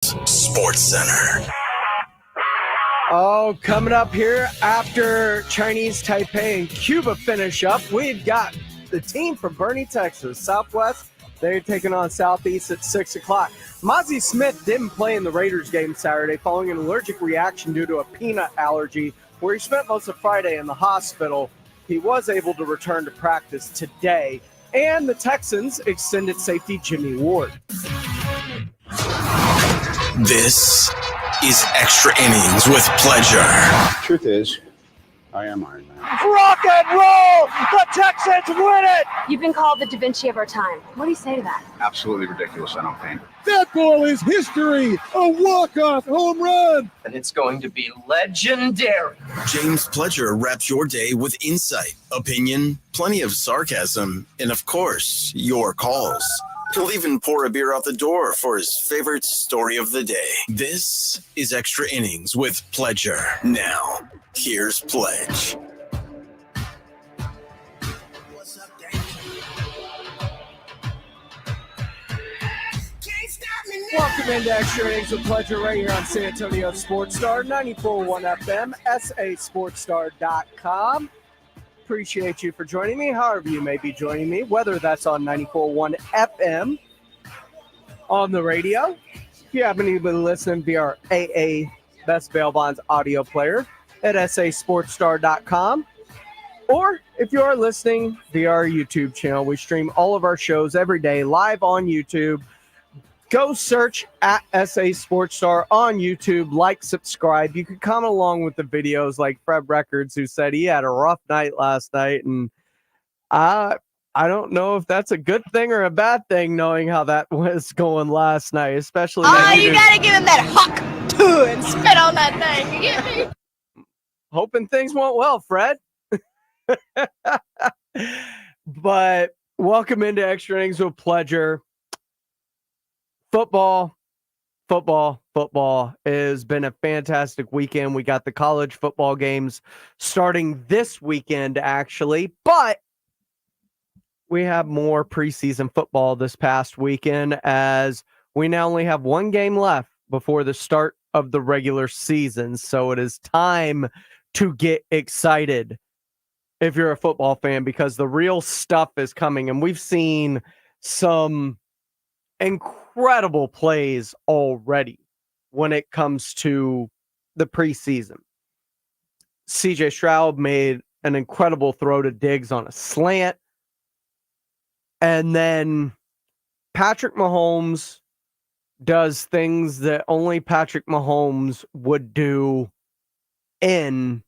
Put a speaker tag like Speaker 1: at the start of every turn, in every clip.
Speaker 1: Sports Center.
Speaker 2: Oh, coming up here after Chinese Taipei and Cuba finish up, we've got the team from Bernie, Texas, Southwest. They're taking on Southeast at 6 o'clock. Mozzie Smith didn't play in the Raiders game Saturday following an allergic reaction due to a peanut allergy, where he spent most of Friday in the hospital. He was able to return to practice today. And the Texans extended safety Jimmy Ward.
Speaker 1: This is Extra Innings with Pleasure.
Speaker 3: Truth is, I am Iron Man.
Speaker 2: Rock and roll! The Texans win it!
Speaker 4: You've been called the Da Vinci of our time. What do you say to that?
Speaker 3: Absolutely ridiculous. I don't paint.
Speaker 5: That ball is history! A walk-off home run!
Speaker 6: And it's going to be legendary.
Speaker 1: James Pleasure wraps your day with insight, opinion, plenty of sarcasm, and of course, your calls. He'll even pour a beer out the door for his favorite story of the day. This is Extra Innings with Pleasure. Now, here's Pledge.
Speaker 2: Welcome into Extra Innings with Pleasure right here on San Antonio Sports Star, 94.1 FM, sasportstar.com. Appreciate you for joining me, however you may be joining me, whether that's on 94.1 FM on the radio. If you happen to be listening via our AA Best Bail Bonds audio player at sasportstar.com, or if you are listening via our YouTube channel, we stream all of our shows every day live on YouTube. Go search at SA Sports Star on YouTube, like, subscribe. You can comment along with the videos like Fred Records, who said he had a rough night last night. And I don't know if that's a good thing or a bad thing, knowing how that was going last night, especially.
Speaker 4: Oh, you got to give him that huck and spit on that thing. You get me?
Speaker 2: Hoping things went well, Fred. But welcome into Extra Innings with Pleasure. Football has been a fantastic weekend. We got the college football games starting this weekend, actually, but we have more preseason football this past weekend, as we now only have one game left before the start of the regular season. So it is time to get excited if you're a football fan, because the real stuff is coming, and we've seen some incredible plays already when it comes to the preseason. CJ Stroud made an incredible throw to Diggs on a slant. And then Patrick Mahomes does things that only Patrick Mahomes would do in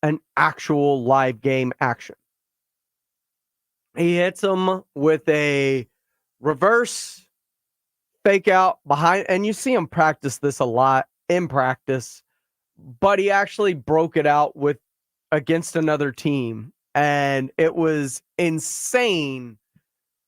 Speaker 2: an actual live game action. He hits him with a reverse fake out behind, and you see him practice this a lot in practice, but he actually broke it out with against another team, and it was insane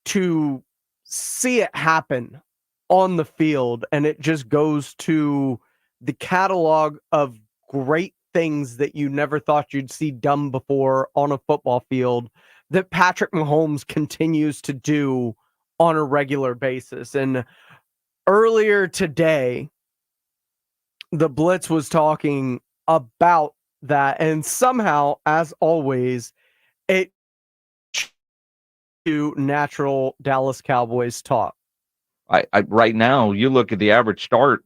Speaker 2: to see it happen on the field. And it just goes to the catalog of great things that you never thought you'd see done before on a football field that Patrick Mahomes continues to do on a regular basis. And earlier today, the Blitz was talking about that, and somehow, as always, it to natural Dallas Cowboys talk.
Speaker 7: I right now, you look at the average start,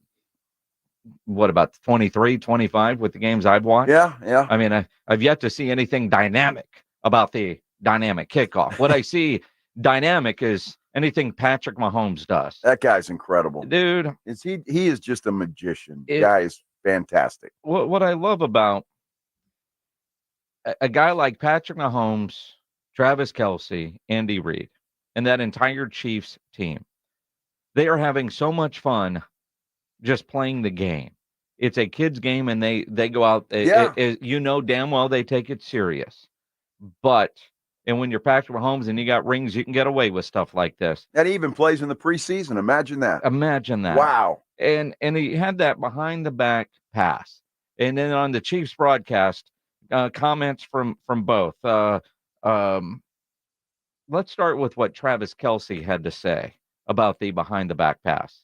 Speaker 7: what about 23, 25 with the games I've watched?
Speaker 8: Yeah.
Speaker 7: I mean, I've yet to see anything dynamic about the dynamic kickoff. What I see dynamic is anything Patrick Mahomes does.
Speaker 8: That guy's incredible.
Speaker 7: Dude.
Speaker 8: He is just a magician. The guy is fantastic.
Speaker 7: What I love about a guy like Patrick Mahomes, Travis Kelce, Andy Reid, and that entire Chiefs team, they are having so much fun just playing the game. It's a kid's game, and they go out. You know damn well they take it serious. And when you're Patrick Mahomes and you got rings, you can get away with stuff like this.
Speaker 8: And he even plays in the preseason. Imagine that. Wow.
Speaker 7: And he had that behind the back pass. And then on the Chiefs broadcast, comments from both. Let's start with what Travis Kelce had to say about the behind the back pass.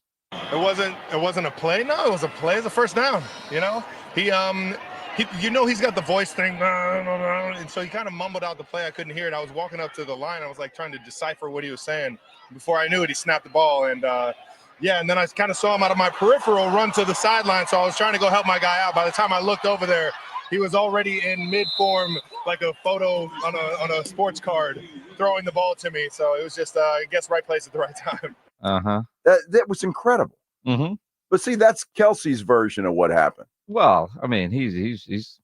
Speaker 9: It wasn't a play. No, it was a play. It's a first down. You know, he's got the voice thing, and so he kind of mumbled out the play. I couldn't hear it. I was walking up to the line. I was like trying to decipher what he was saying. Before I knew it, he snapped the ball, and and then I kind of saw him out of my peripheral run to the sideline. So I was trying to go help my guy out. By the time I looked over there, he was already in mid-form, like a photo on a sports card, throwing the ball to me. So it was just, I guess, right place at the right time.
Speaker 7: Uh-huh.
Speaker 8: That was incredible.
Speaker 7: Mm-hmm.
Speaker 8: But see, that's Kelsey's version of what happened.
Speaker 7: Well, I mean, he's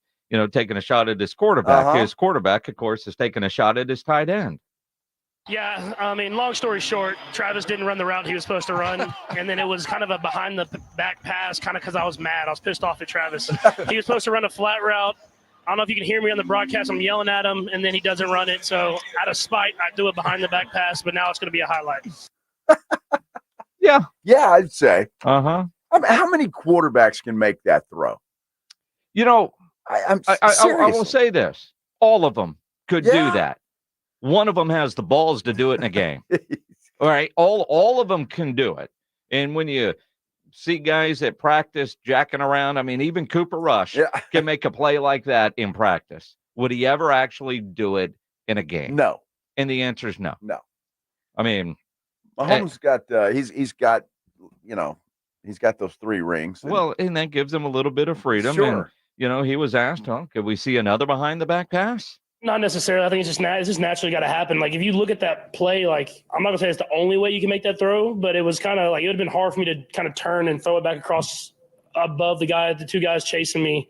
Speaker 7: taking a shot at his quarterback.
Speaker 8: Uh-huh.
Speaker 7: His quarterback, of course, is taking a shot at his tight end.
Speaker 10: Yeah, I mean, long story short, Travis didn't run the route he was supposed to run, and then it was kind of a behind-the-back pass, kind of because I was mad. I was pissed off at Travis. He was supposed to run a flat route. I don't know if you can hear me on the broadcast. I'm yelling at him, and then he doesn't run it. So out of spite, I do a behind-the-back pass, but now it's going to be a highlight.
Speaker 8: Yeah, I'd say.
Speaker 7: Uh-huh.
Speaker 8: I mean, how many quarterbacks can make that throw?
Speaker 7: You know,
Speaker 8: I
Speaker 7: will say this. All of them could do that. One of them has the balls to do it in a game. All right. All of them can do it. And when you see guys at practice jacking around, I mean, even Cooper Rush can make a play like that in practice. Would he ever actually do it in a game?
Speaker 8: No.
Speaker 7: And the answer is no.
Speaker 8: No.
Speaker 7: I mean,
Speaker 8: Mahomes got he's got those 3 rings.
Speaker 7: And that gives him a little bit of freedom.
Speaker 8: Sure.
Speaker 7: And, he was asked, could we see another behind the back pass?
Speaker 10: Not necessarily. I think it's just naturally got to happen. Like, if you look at that play, like, I'm not going to say it's the only way you can make that throw, but it was kind of like it would have been hard for me to kind of turn and throw it back across above the 2 guys chasing me,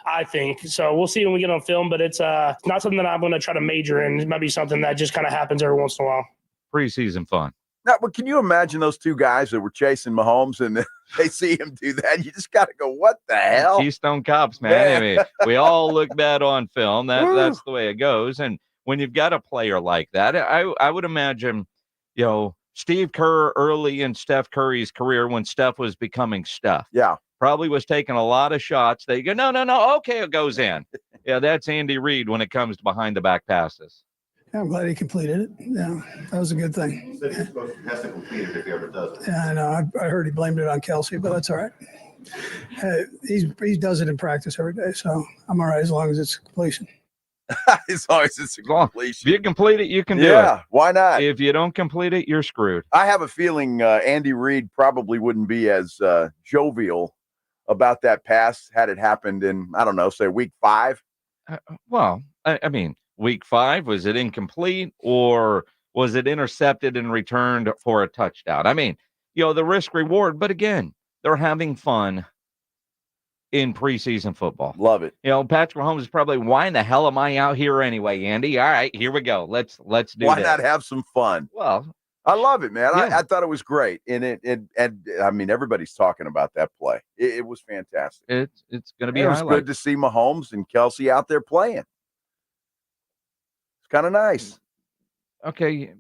Speaker 10: I think. So we'll see when we get on film, but it's not something that I'm going to try to major in. It might be something that just kind of happens every once in a while.
Speaker 7: Preseason fun.
Speaker 8: Now, but can you imagine those 2 guys that were chasing Mahomes and they see him do that? You just got to go, what the hell?
Speaker 7: Keystone Cops, man. I mean, we all look bad on film. That's the way it goes. And when you've got a player like that, I would imagine, Steve Kerr early in Steph Curry's career when Steph was becoming Steph.
Speaker 8: Yeah.
Speaker 7: Probably was taking a lot of shots. They go, no, okay, it goes in. Yeah, that's Andy Reid when it comes to behind the back passes.
Speaker 11: Yeah, I'm glad he completed it. Yeah, that was a good thing.
Speaker 12: He said he's supposed to test it completed if he ever does it.
Speaker 11: Yeah, I know. I heard he blamed it on Kelsey, but that's all right. He does it in practice every day, so I'm all right as long as it's completion.
Speaker 8: As long as it's a completion.
Speaker 7: If you complete it, you can do it.
Speaker 8: Yeah, why not?
Speaker 7: If you don't complete it, you're screwed.
Speaker 8: I have a feeling Andy Reid probably wouldn't be as jovial about that pass had it happened in, I don't know, say week 5.
Speaker 7: I mean, week 5, was it incomplete or was it intercepted and returned for a touchdown? I mean, the risk reward, but again, they're having fun in preseason football.
Speaker 8: Love it.
Speaker 7: Patrick Mahomes is probably, why in the hell am I out here anyway, Andy? All right, here we go. Let's do
Speaker 8: Why
Speaker 7: this.
Speaker 8: not have some fun?
Speaker 7: Well,
Speaker 8: I love it, man.
Speaker 7: Yeah.
Speaker 8: I thought it was great. And I mean, everybody's talking about that play. It was fantastic.
Speaker 7: It's going to be
Speaker 8: It was good to see Mahomes and Kelsey out there playing. Kind of nice.
Speaker 7: Okay.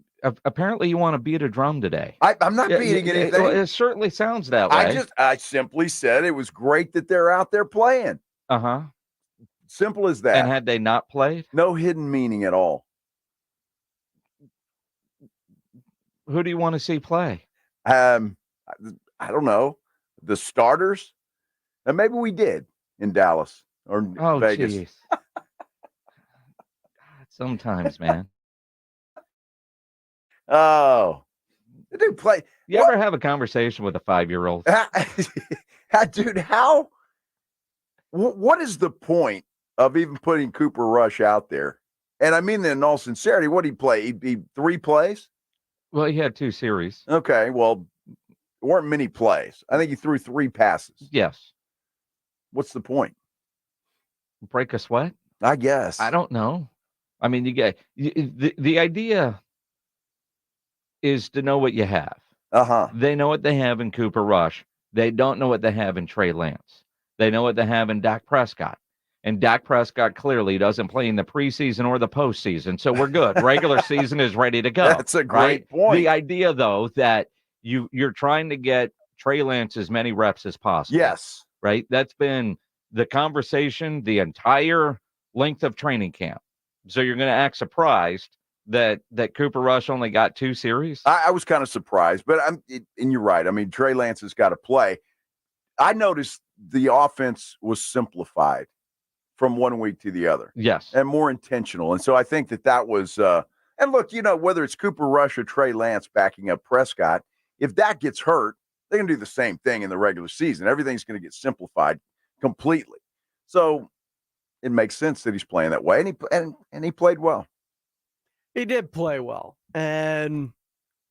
Speaker 7: Apparently you want to beat a drum today.
Speaker 8: I'm not beating anything.
Speaker 7: It certainly sounds that way.
Speaker 8: I simply said it was great that they're out there playing.
Speaker 7: Uh-huh.
Speaker 8: Simple as that.
Speaker 7: And had they not played?
Speaker 8: No hidden meaning at all.
Speaker 7: Who do you want to see play?
Speaker 8: I don't know. The starters? And maybe we did in Dallas or Vegas.
Speaker 7: Geez. Sometimes, man.
Speaker 8: Oh, dude, play.
Speaker 7: You ever have a conversation with a 5-year-old?
Speaker 8: Dude, what is the point of even putting Cooper Rush out there? And I mean that in all sincerity. What did he play? He 3 plays?
Speaker 7: Well, he had 2 series.
Speaker 8: Okay, well, there weren't many plays. I think he threw 3 passes.
Speaker 7: Yes.
Speaker 8: What's the point?
Speaker 7: Break a sweat?
Speaker 8: I guess.
Speaker 7: I don't know. I mean, the idea is to know what you have.
Speaker 8: Uh-huh.
Speaker 7: They know what they have in Cooper Rush. They don't know what they have in Trey Lance. They know what they have in Dak Prescott. And Dak Prescott clearly doesn't play in the preseason or the postseason. So we're good. Regular season is ready to go.
Speaker 8: That's a great point.
Speaker 7: The idea, though, that you're trying to get Trey Lance as many reps as possible.
Speaker 8: Yes.
Speaker 7: Right? That's been the conversation the entire length of training camp. So you're going to act surprised that Cooper Rush only got 2 series.
Speaker 8: I was kind of surprised, but and you're right. I mean, Trey Lance has got to play. I noticed the offense was simplified from one week to the other.
Speaker 7: Yes.
Speaker 8: And more intentional. And so I think that was and look, whether it's Cooper Rush or Trey Lance backing up Prescott, if that gets hurt, they're going to do the same thing in the regular season. Everything's going to get simplified completely. So it makes sense that he's playing that way, and he played well.
Speaker 2: He did play well, and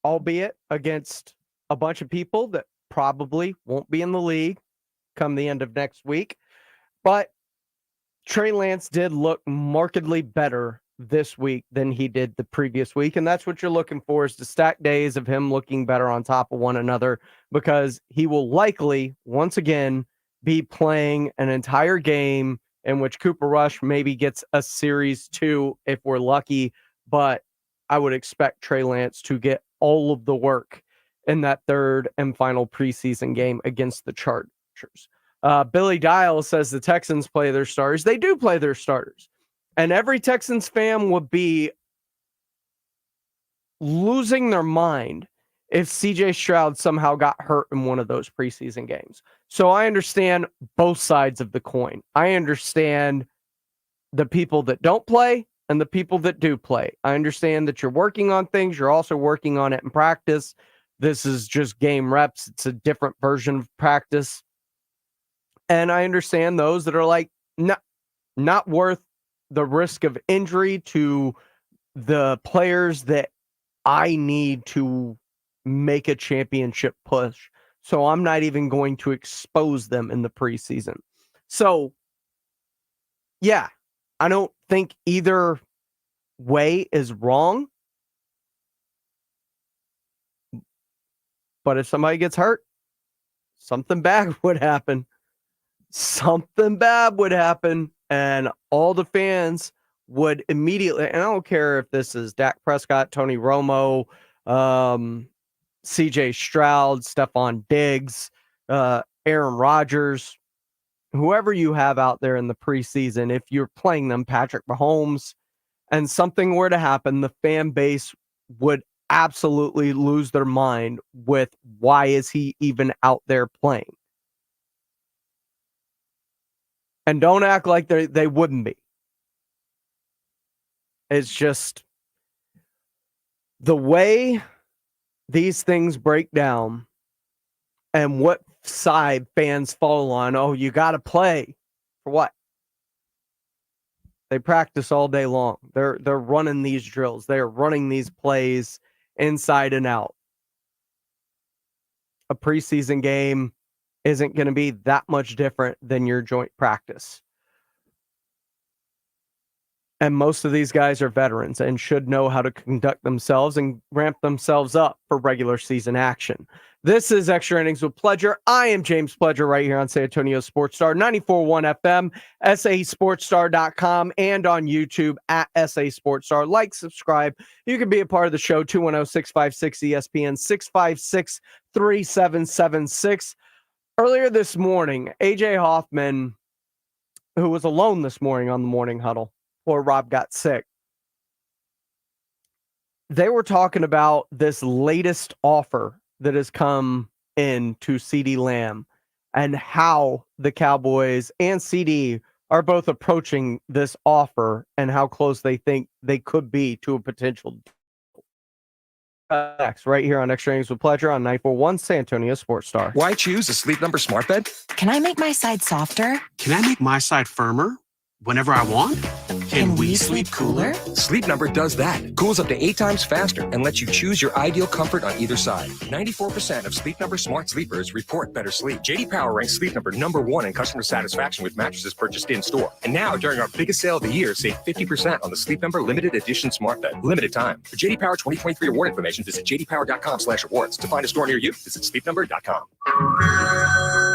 Speaker 2: albeit against a bunch of people that probably won't be in the league come the end of next week. But Trey Lance did look markedly better this week than he did the previous week, and that's what you're looking for, is to stack days of him looking better on top of one another, because he will likely, once again, be playing an entire game in which Cooper Rush maybe gets a series 2 if we're lucky, but I would expect Trey Lance to get all of the work in that third and final preseason game against the Chargers. Billy Dial says the Texans play their starters. They do play their starters. And every Texans fan would be losing their mind if CJ Stroud somehow got hurt in one of those preseason games. So I understand both sides of the coin. I understand the people that don't play and the people that do play. I understand that you're working on things. You're also working on it in practice. This is just game reps. It's a different version of practice. And I understand those that are like, not worth the risk of injury to the players that I need to make a championship push. So I'm not even going to expose them in the preseason. So, yeah, I don't think either way is wrong. But if somebody gets hurt, something bad would happen. Something bad would happen, and all the fans would immediately, and I don't care if this is Dak Prescott, Tony Romo, CJ Stroud, Stephon Diggs, Aaron Rodgers, whoever you have out there in the preseason, if you're playing them, Patrick Mahomes, and something were to happen, the fan base would absolutely lose their mind with, why is he even out there playing? And don't act like they wouldn't be. It's just the way these things break down and what side fans fall on. Oh, you got to play. For what? They practice all day long. They're running these drills. They're running these plays inside and out. A preseason game isn't going to be that much different than your joint practice. And most of these guys are veterans and should know how to conduct themselves and ramp themselves up for regular season action. This is Extra Innings with Pledger. I am James Pledger right here on San Antonio Sports Star, 94.1 FM, sasportstar.com, and on YouTube at SA Sports Star. Like, subscribe. You can be a part of the show, 210-656-ESPN, 656-3776. Earlier this morning, AJ Hoffman, who was alone this morning on the morning huddle, before Rob got sick, they were talking about this latest offer that has come in to CeeDee Lamb and how the Cowboys and CD are both approaching this offer and how close they think they could be to a potential deal. Next, right here on Extra Innings with Pledger on 941 San Antonio Sports Star.
Speaker 13: Why choose a Sleep Number smart bed?
Speaker 14: Can I make my side softer?
Speaker 15: Can I make my side firmer whenever I want?
Speaker 14: Can we sleep cooler?
Speaker 13: Sleep Number does that. Cools up to 8 times faster and lets you choose your ideal comfort on either side. 94% of Sleep Number smart sleepers report better sleep. J.D. Power ranks Sleep Number #1 in customer satisfaction with mattresses purchased in-store. And now, during our biggest sale of the year, save 50% on the Sleep Number limited edition smart bed. Limited time. For J.D. Power 2023 award information, visit jdpower.com/awards. To find a store near you, visit sleepnumber.com.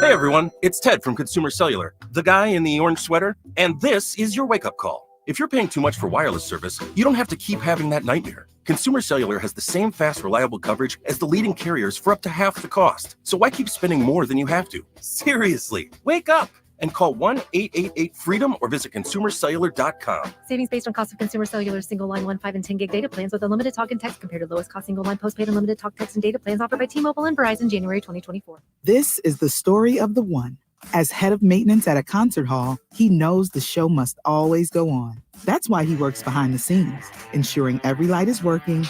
Speaker 16: Hey everyone, it's Ted from Consumer Cellular, the guy in the orange sweater, and this is your wake-up call. If you're paying too much for wireless service, you don't have to keep having that nightmare. Consumer Cellular has the same fast, reliable coverage as the leading carriers for up to half the cost. So why keep spending more than you have to? Seriously, wake up! and call 1-888-FREEDOM or visit consumercellular.com.
Speaker 17: Savings based on cost of consumer cellular single line 1, 5, and 10 gig data plans with unlimited talk and text compared to lowest cost single line postpaid unlimited talk, text, and data plans offered by T-Mobile and Verizon January 2024.
Speaker 18: This is the story of the one. As head of maintenance at a concert hall, he knows the show must always go on. That's why he works behind the scenes, ensuring every light is working,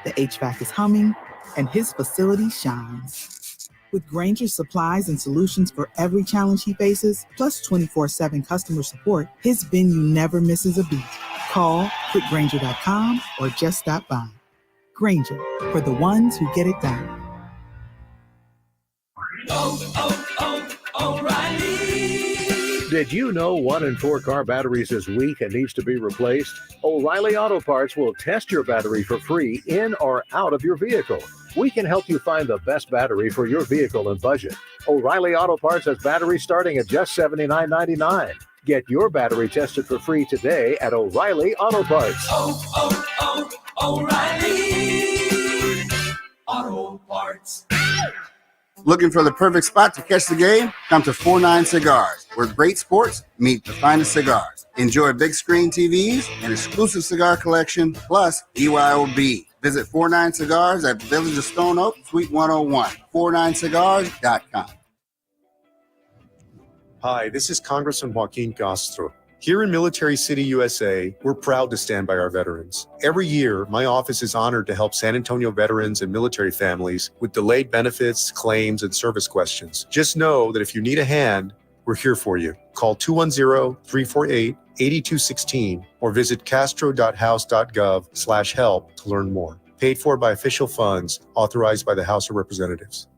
Speaker 18: the HVAC is humming, and his facility shines. With Grainger's supplies and solutions for every challenge he faces, plus 24/7 customer support, his venue never misses a beat. Call quickgrainger.com or just stop by. Grainger, for the ones who get it done.
Speaker 19: O'Reilly. Did you know 1 in 4 car batteries is weak and needs to be replaced? O'Reilly Auto Parts will test your battery for free in or out of your vehicle. We can help you find the best battery for your vehicle and budget. O'Reilly Auto Parts has batteries starting at just $79.99. Get your battery tested for free today at O'Reilly Auto Parts.
Speaker 20: O'Reilly Auto Parts.
Speaker 3: Looking for the perfect spot to catch the game? Come to 49 Cigars, where great sports meet the finest cigars. Enjoy big screen TVs, an exclusive cigar collection, plus BYOB. Visit 49 Cigars at Village of Stone Oak, Suite 101, 49cigars.com.
Speaker 21: Hi, this is Congressman Joaquin Castro. Here in Military City, USA, we're proud to stand by our veterans. Every year, my office is honored to help San Antonio veterans and military families with delayed benefits, claims, and service questions. Just know that if you need a hand, we're here for you. Call 210-348-8216 or visit castro.house.gov/help to learn more. Paid for by official funds authorized by the House of Representatives.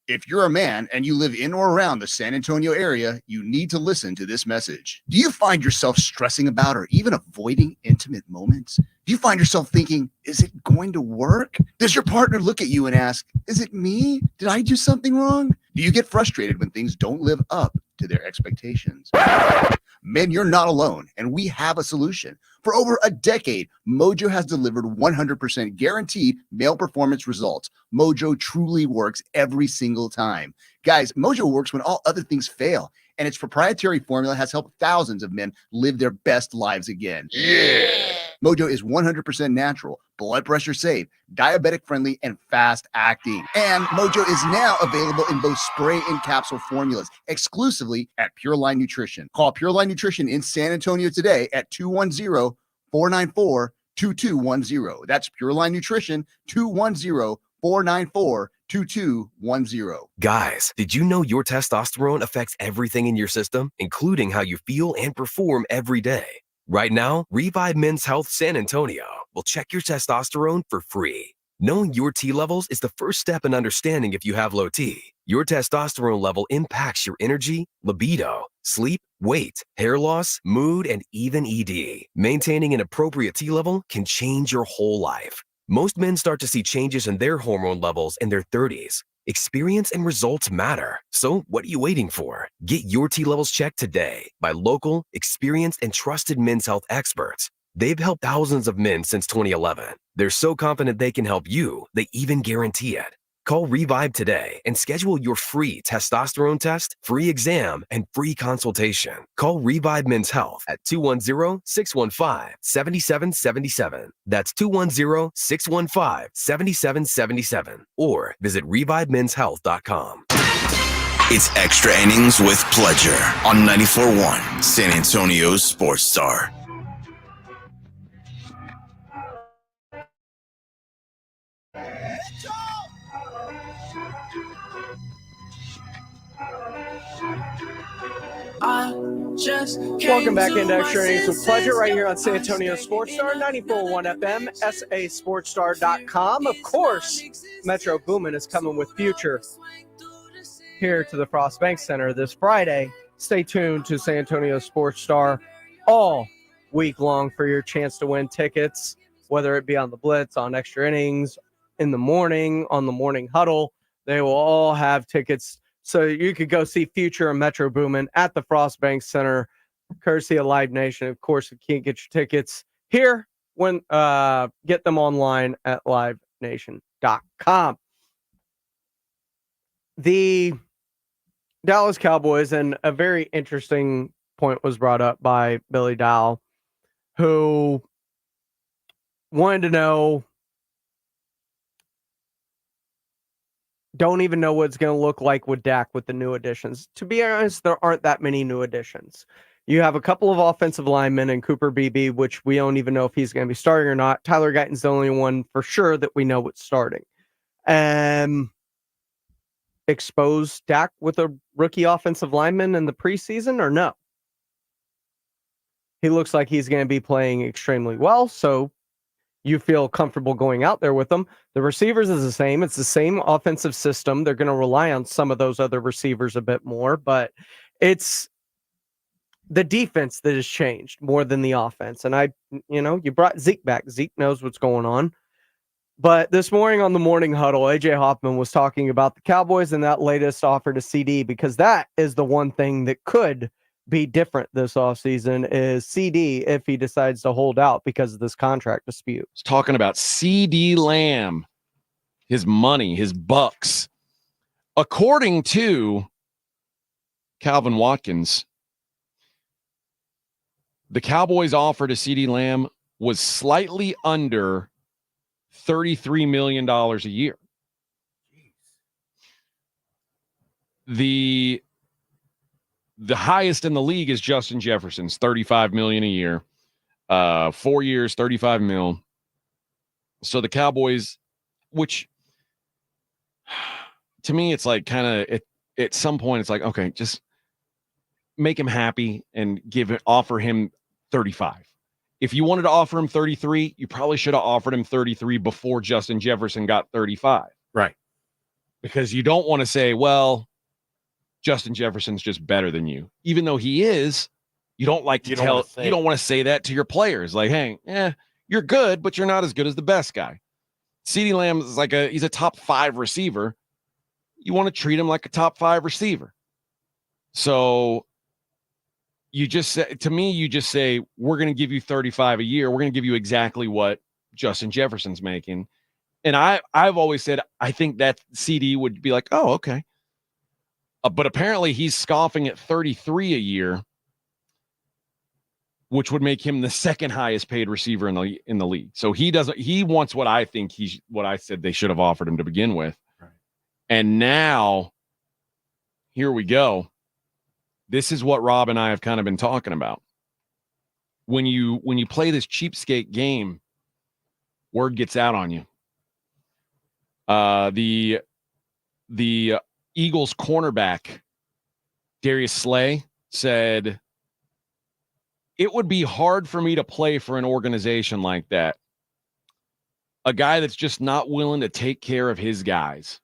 Speaker 22: If you're a man and you live in or around the San Antonio area, you need to listen to this message. Do you find yourself stressing about or even avoiding intimate moments? Do you find yourself thinking, is it going to work? Does your partner look at you and ask, is it me? Did I do something wrong? Do you get frustrated when things don't live up to their expectations? Men, you're not alone, and we have a solution. For over a decade, Mojo has delivered 100% guaranteed male performance results. Mojo truly works every single time. Guys, Mojo works when all other things fail, and its proprietary formula has helped thousands of men live their best lives again. Yeah! Mojo is 100% natural, blood pressure safe, diabetic friendly, and fast acting. And Mojo is now available in both spray and capsule formulas exclusively at Pure Line Nutrition. Call Pure Line Nutrition in San Antonio today at 210-494-2210. That's Pure Line Nutrition, 210-494-2210.
Speaker 23: Guys, did you know your testosterone affects everything in your system, including how you feel and perform every day? Right now, Revive Men's Health San Antonio will check your testosterone for free. Knowing your T levels is the first step in understanding if you have low T. Your testosterone level impacts your energy, libido, sleep, weight, hair loss, mood, and even ED. Maintaining an appropriate T level can change your whole life. Most men start to see changes in their hormone levels in their 30s. Experience and results matter. So what are you waiting for? Get your T levels checked today by local, experienced, and trusted men's health experts. They've helped thousands of men since 2011. They're so confident they can help you, they even guarantee it. Call Revive today and schedule your free testosterone test, free exam, and free consultation. Call Revive Men's Health at 210-615-7777. That's 210-615-7777. Or visit ReviveMen'sHealth.com.
Speaker 1: It's Extra Innings with Pledger on 94.1 San Antonio's Sports Star.
Speaker 2: Welcome back into Extra Innings with Pleasure right here on San Antonio Sports Star, 94.1 FM, sasportstar.com. Of course, Metro Boomin is coming with Future here to the Frost Bank Center this Friday. Stay tuned to San Antonio Sports Star all week long for your chance to win tickets, whether it be on the Blitz, on Extra Innings, in the morning, on the Morning Huddle. They will all have tickets. So you could go see Future and Metro Boomin at the Frost Bank Center, courtesy of Live Nation. Of course, if you can't get your tickets here, get them online at livenation.com. The Dallas Cowboys, and a very interesting point was brought up by Billy Dow, who wanted to know, don't even know what it's going to look like with Dak with the new additions. To be honest, there aren't that many new additions. You have a couple of offensive linemen and Cooper Beebe, which we don't even know if he's going to be starting or not. Tyler Guyton's the only one for sure that we know what's starting. Expose Dak with a rookie offensive lineman in the preseason or no? He looks like he's going to be playing extremely well, so you feel comfortable going out there with them. The receivers is the same. It's the same offensive system. They're going to rely on some of those other receivers a bit more, but it's the defense that has changed more than the offense. And you brought Zeke back. Zeke knows what's going on. But this morning on the morning huddle, AJ Hoffman was talking about the Cowboys and that latest offer to CD, because that is the one thing that could be different this offseason is CD if he decides to hold out because of this contract dispute.
Speaker 4: He's talking about CD Lamb, his money, his bucks. According to Calvin Watkins, the Cowboys' offer to CD Lamb was slightly under $33 million a year. The highest in the league is Justin Jefferson's $35 million a year. 4 years, $35 million. So the Cowboys, which to me, it's like kind of at some point, it's like, okay, just make him happy and offer him 35. If you wanted to offer him 33, you probably should have offered him 33 before Justin Jefferson got 35.
Speaker 16: Right.
Speaker 4: Because you don't want to say, well, Justin Jefferson's just better than you. Even though he is, you don't want to say that to your players. Like, hey, you're good, but you're not as good as the best guy. CeeDee Lamb is he's a top 5 receiver. You want to treat him like a top 5 receiver. So you just say, we're going to give you 35 a year. We're going to give you exactly what Justin Jefferson's making. And I've always said, I think that CD would be like, oh, okay. But apparently he's scoffing at 33 a year, which would make him the second highest paid receiver in the league. So he wants what I think what I said they should have offered him to begin with. Right. And now here we go. This is what Rob and I have kind of been talking about. When you play this cheapskate game, word gets out on you. The Eagles cornerback, Darius Slay, said, it would be hard for me to play for an organization like that. A guy that's just not willing to take care of his guys.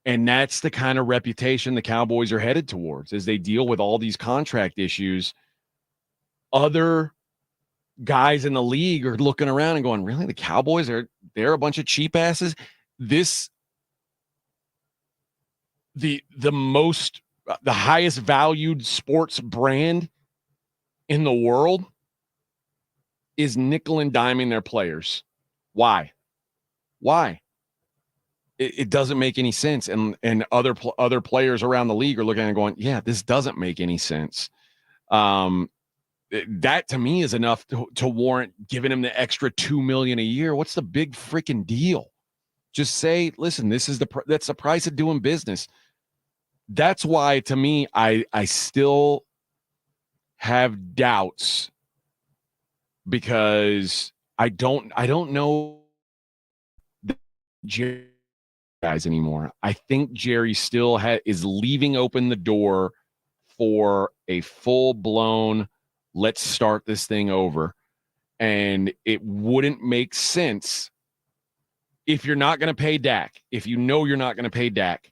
Speaker 4: And that's the kind of reputation the Cowboys are headed towards as they deal with all these contract issues. Other guys in the league are looking around and going, really? The Cowboys they're a bunch of cheap asses? The highest valued sports brand in the world is nickel and diming their players. Why? It doesn't make any sense. And other players around the league are looking and going, yeah, this doesn't make any sense. That to me is enough to warrant giving him the extra $2 million a year. What's the big freaking deal? Just say, listen, that's the price of doing business. That's why, to me, I still have doubts because I don't know Jerry guys anymore. I think Jerry still is leaving open the door for a full-blown let's start this thing over. And it wouldn't make sense if you're not going to pay Dak. If you know you're not going to pay Dak,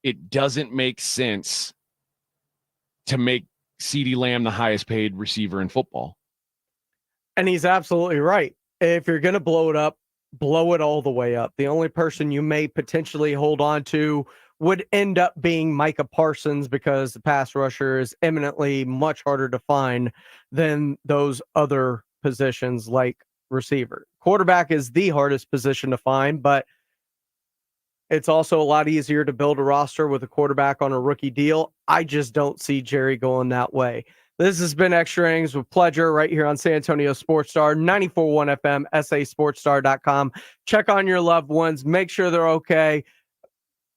Speaker 4: it doesn't make sense to make CeeDee Lamb the highest paid receiver in football.
Speaker 2: And he's absolutely right. If you're going to blow it up, blow it all the way up. The only person you may potentially hold on to would end up being Micah Parsons because the pass rusher is eminently much harder to find than those other positions like receiver. Quarterback is the hardest position to find, but It's also a lot easier to build a roster with a quarterback on a rookie deal. I just don't see Jerry going that way. This has been Extra Innings with Pleasure right here on San Antonio Sports Star, 94.1 FM, sasportstar.com. Check on your loved ones. Make sure they're okay.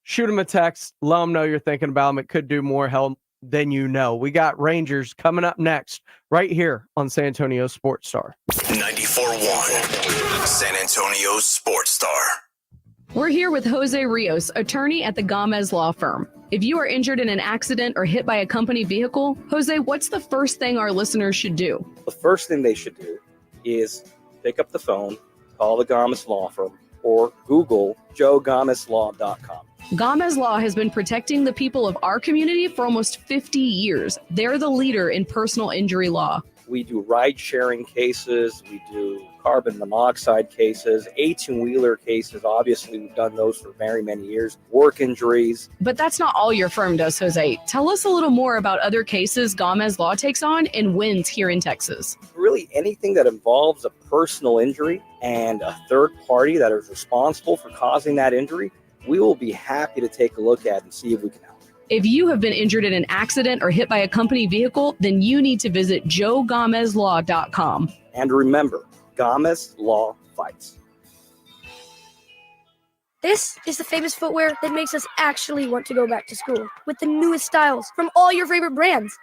Speaker 2: Shoot them a text. Let them know you're thinking about them. It could do more help than you know. We got Rangers coming up next right here on San Antonio Sports Star.
Speaker 1: 94.1 San Antonio Sports Star.
Speaker 5: We're here with Jose Rios, attorney at the Gomez Law Firm. If you are injured in an accident or hit by a company vehicle, Jose, what's the first thing our listeners should do?
Speaker 6: The first thing they should do is pick up the phone, call the Gomez Law Firm, or Google joegomezlaw.com.
Speaker 5: Gomez Law has been protecting the people of our community for almost 50 years. They're the leader in personal injury law.
Speaker 6: We do ride-sharing cases. We do carbon monoxide cases, 18-wheeler cases. Obviously, we've done those for very many years. Work injuries.
Speaker 5: But that's not all your firm does, Jose. Tell us a little more about other cases Gomez Law takes on and wins here in Texas.
Speaker 6: Really anything that involves a personal injury and a third party that is responsible for causing that injury, we will be happy to take a look at and see if we can help.
Speaker 5: If you have been injured in an accident or hit by a company vehicle, then you need to visit joegomezlaw.com.
Speaker 6: And remember, Gomez Law fights.
Speaker 9: This is the famous footwear that makes us actually want to go back to school with the newest styles from all your favorite brands.